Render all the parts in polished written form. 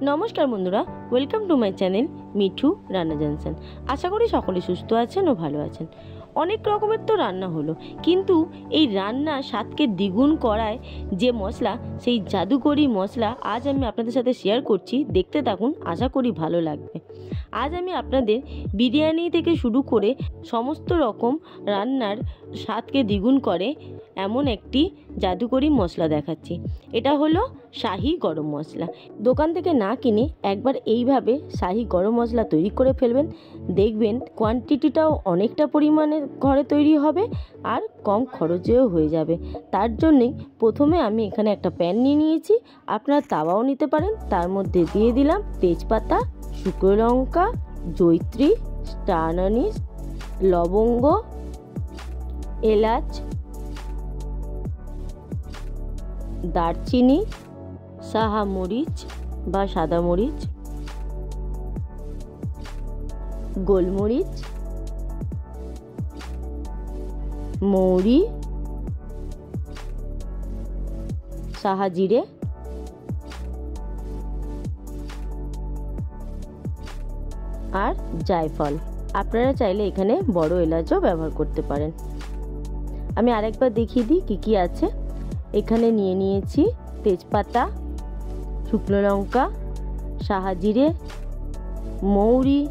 নমস্কার বন্ধুরা, welcome to my channel Mithu রান্না জানসেন। আশা করি সকলে সুস্থ আছেন ও ভালো আছেন। অনেক রকমের তো রান্না হলো, কিন্তু এই রান্নার স্বাদকে দ্বিগুণ করায় যে মশলা, সেই জাদুকরি মশলা আজ আমি আপনাদের সাথে শেয়ার করছি। দেখতে থাকুন, আশা করি ভালো লাগবে। আজ আমি আপনাদের বিরিয়ানি থেকে শুরু করে সমস্ত রকম রান্নার স্বাদকে দ্বিগুণ করে এমন একটি জাদুকরি মশলা দেখাচ্ছি। এটা হলো শাহি গরম মশলা। দোকান থেকে না কিনে একবার এইভাবে শাহি গরম মশলা তৈরি করে ফেলবেন, দেখবেন কোয়ান্টিটিটাও অনেকটা পরিমাণে ঘরে তৈরি হবে আর কম খরচেও হয়ে যাবে। তার জন্যেই প্রথমে আমি এখানে একটা প্যান নিয়ে নিয়েছি, আপনারা তাওয়াও নিতে পারেন। তার মধ্যে দিয়ে দিলাম তেজপাতা, শুকনো লঙ্কা, জয়িত্রী, স্টার আনিস, লবঙ্গ, এলাচ, দারচিনি, সাহা মরিচ বা সাদা মরিচ, গোলমরিচ, মৌরি, সাহা জিরে, আর জায়ফল। আপনারা চাইলে এখানে বড় এলাচও ব্যবহার করতে পারেন। আমি আরেকবার দেখিয়ে দিই কী কী আছে। এখানে নিয়ে নিয়েছি তেজপাতা, শুকনো লঙ্কা, সাহা জিরে, মৌরি,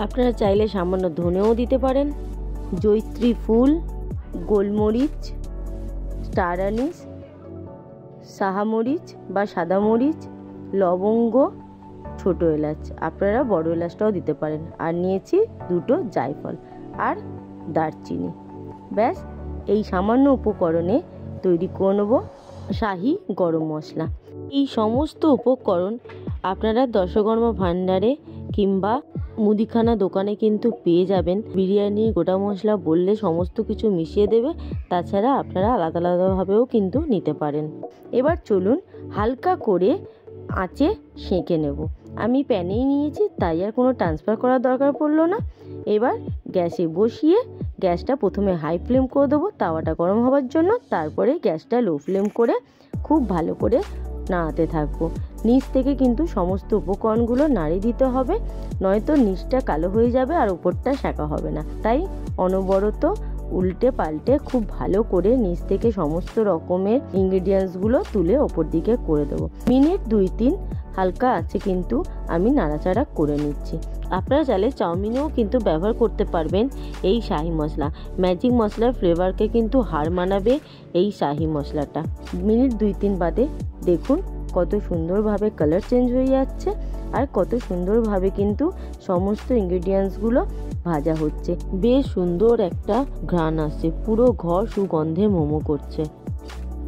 আপনারা চাইলে সামান্য ধনেও দিতে পারেন, জয়িত্রী ফুল, গোলমরিচ, স্টার আনিস, সাহা মরিচ বা সাদা মরিচ, লবঙ্গ, ছোট এলাচ, আপনারা বড় এলাচটাও দিতে পারেন, আর নিয়েছি দুটো জায়ফল আর দারচিনি। ব্যাস, এই সামান্য উপকরণে তৈরি করে নেব শাহি গরম মশলা। এই সমস্ত উপকরণ আপনারা দশকর্মা ভাণ্ডারে কিংবা মুদিখানা দোকানে কিন্তু পেয়ে যাবেন। বিরিয়ানির গোটা মশলা বললে সমস্ত কিছু মিশিয়ে দেবে, তাছাড়া আপনারা আলাদা আলাদাভাবেও কিন্তু নিতে পারেন। এবার চলুন হালকা করে আঁচে সেঁকে নেব। আমি প্যানেই নিয়েছি, তাই আর কোনো ট্রান্সফার করার দরকার পড়লো না। এবার গ্যাসে বসিয়ে গ্যাসটা প্রথমে হাই ফ্লেম করে দেবো তাওয়াটা গরম হওয়ার জন্য, তারপরে গ্যাসটা লো ফ্লেম করে খুব ভালো করে নাড়াতে থাকবো। নিচ থেকে কিন্তু সমস্ত উপকরণগুলো নাড়িয়ে দিতে হবে, নয়তো নিচটা কালো হয়ে যাবে আর উপরটা সেঁকা হবে না। তাই অনবরত উল্টে পাল্টে খুব ভালো করে নিচ থেকে সমস্ত রকমের ইনগ্রিডিয়েন্টসগুলো তুলে ওপর দিকে করে দেবো। মিনিট 2-3 হালকা আছে কিন্তু আমি নাড়াচাড়া করে নিচ্ছি। আপনারা চাইলে চাউমিনেও কিন্তু ব্যবহার করতে পারবেন এই শাহি মশলা। ম্যাজিক মশলার ফ্লেভারকে কিন্তু হার মানাবে এই শাহি মশলাটা। মিনিট 2-3 বাদে দেখুন কত সুন্দরভাবে কালার চেঞ্জ হয়ে যাচ্ছে আর কত সুন্দরভাবে কিন্তু সমস্ত ইনগ্রিডিয়েন্টসগুলো ভাজা হচ্ছে। বেশ সুন্দর একটা ঘ্রাণ আসছে, পুরো ঘর সুগন্ধে মোমো করছে।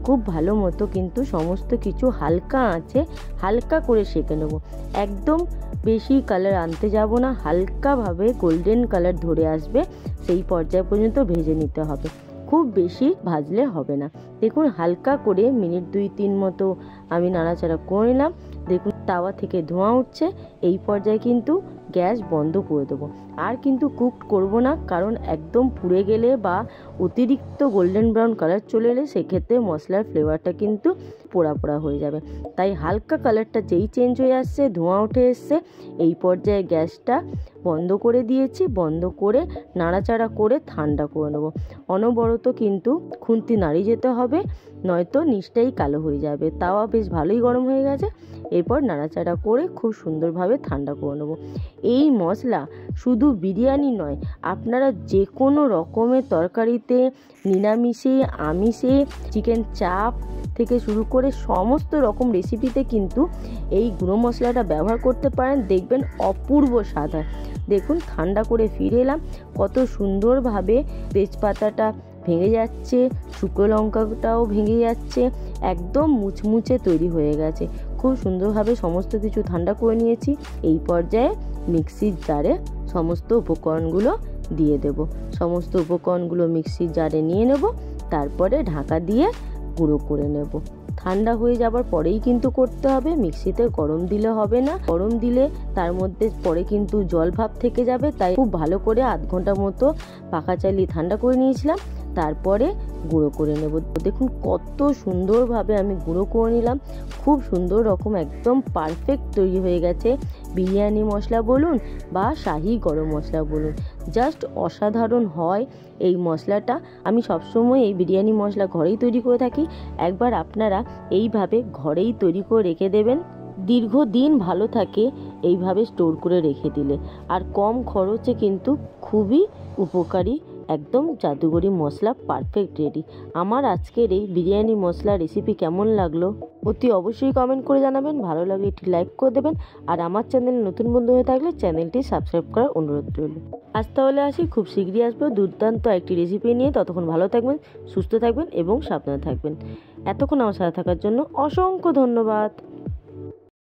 খুব ভালো মতো কিন্তু সমস্ত কিছু হালকা আঁচে হালকা করে সেঁকে নেব। একদম বেশি কালার আনতে যাব না, হালকাভাবে গোল্ডেন কালার ধরে আসবে সেই পর্যায় পর্যন্ত ভেজে নিতে হবে, খুব বেশি ভাজলে হবে না। দেখুন হালকা করে মিনিট 2-3 মতো আমি নাড়াচাড়া করে নিলাম। দেখুন তাওয়া থেকে ধোঁয়া উঠছে। এই পর্যায়ে কিন্তু গ্যাস বন্ধ করে দেবো, আর কিন্তু কুক করব না, কারণ একদম পুড়ে গেলে বা অতিরিক্ত গোল্ডেন ব্রাউন কালার চলে এলে সেক্ষেত্রে মশলার ফ্লেভারটা কিন্তু পোড়া পোড়া হয়ে যাবে। তাই হালকা কালারটা যেই চেঞ্জ হয়ে আসছে, ধোঁয়া উঠে এসছে, এই পর্যায়ে গ্যাসটা বন্ধ করে দিয়েছি। বন্ধ করে নাড়াচাড়া করে ঠান্ডা করে নেবো। অনবরত কিন্তু খুন্তি নাড়িয়ে যেতে হবে, নয়তো নিচটাই কালো হয়ে যাবে। তাওয়া বেশ ভালোই গরম হয়ে গেছে। এরপর নাড়াচাড়া করে খুব সুন্দরভাবে ঠান্ডা করে নেবো। এই মশলা শুধু বিরিয়ানি নয়, আপনারা যে কোনো রকমের তরকারিতে, নিরামিষে, আমিষে, চিকেন চাপ থেকে শুরু করে সমস্ত রকম রেসিপিতে কিন্তু এই গুঁড়ো মশলাটা ব্যবহার করতে পারেন, দেখবেন অপূর্ব স্বাদ হয়। দেখুন ঠান্ডা করে ফিরে এলাম, কত সুন্দরভাবে তেজপাতাটা ভেঙে যাচ্ছে, শুকনো লঙ্কাটাও ভেঙে যাচ্ছে, একদম মুচমুচে তৈরি হয়ে গেছে। খুব সুন্দরভাবে সমস্ত কিছু ঠান্ডা করে নিয়েছি। এই পর্যায়ে মিক্সির জারে সমস্ত উপকরণগুলো দিয়ে দেব। সমস্ত উপকরণগুলো মিক্সির জারে নিয়ে নেব, তারপরে ঢাকা দিয়ে গুঁড়ো করে নেব। ঠান্ডা হয়ে যাবার পরেই কিন্তু করতে হবে, মিক্সিতে গরম দিলে হবে না। গরম দিলে তার মধ্যে পরে কিন্তু জল ভাব থেকে যাবে। তাই খুব ভালো করে আধ ঘন্টা মতো পাখা চালিয়ে ঠান্ডা করে নিয়েছিলাম। তারপরে গুঁড়ো করে নেব। দেখুন কত সুন্দরভাবে আমি গুঁড়ো করে নিলাম, খুব সুন্দর রকম একদম পারফেক্ট তৈরি হয়ে গেছে। বিরিয়ানি মশলা বলুন বা শাহি গরম মশলা বলুন, জাস্ট অসাধারণ হয় এই মশলাটা। আমি সবসময় এই বিরিয়ানি মশলা ঘরেই তৈরি করে থাকি, একবার আপনারা এইভাবে ঘরেই তৈরি করে রেখে দেবেন, দীর্ঘদিন ভালো থাকে এইভাবে স্টোর করে রেখে দিলে। আর কম খরচে কিন্তু খুবই উপকারী, একদম জাদুগরি মশলা পারফেক্ট রেডি। আমার আজকের এই বিরিয়ানি মশলা রেসিপি কেমন লাগলো অতি অবশ্যই কমেন্ট করে জানাবেন। ভালো লাগলে একটি লাইক করে দেবেন, আর আমার চ্যানেলে নতুন বন্ধু হয়ে থাকলে চ্যানেলটি সাবস্ক্রাইব করার অনুরোধ রইল। আজ তাহলে আসি, খুব শীঘ্রই আসবো দুর্দান্ত একটি রেসিপি নিয়ে। ততক্ষণ ভালো থাকবেন, সুস্থ থাকবেন এবং সাবধানে থাকবেন। এতক্ষণ আমার সাথে থাকার জন্য অসংখ্য ধন্যবাদ।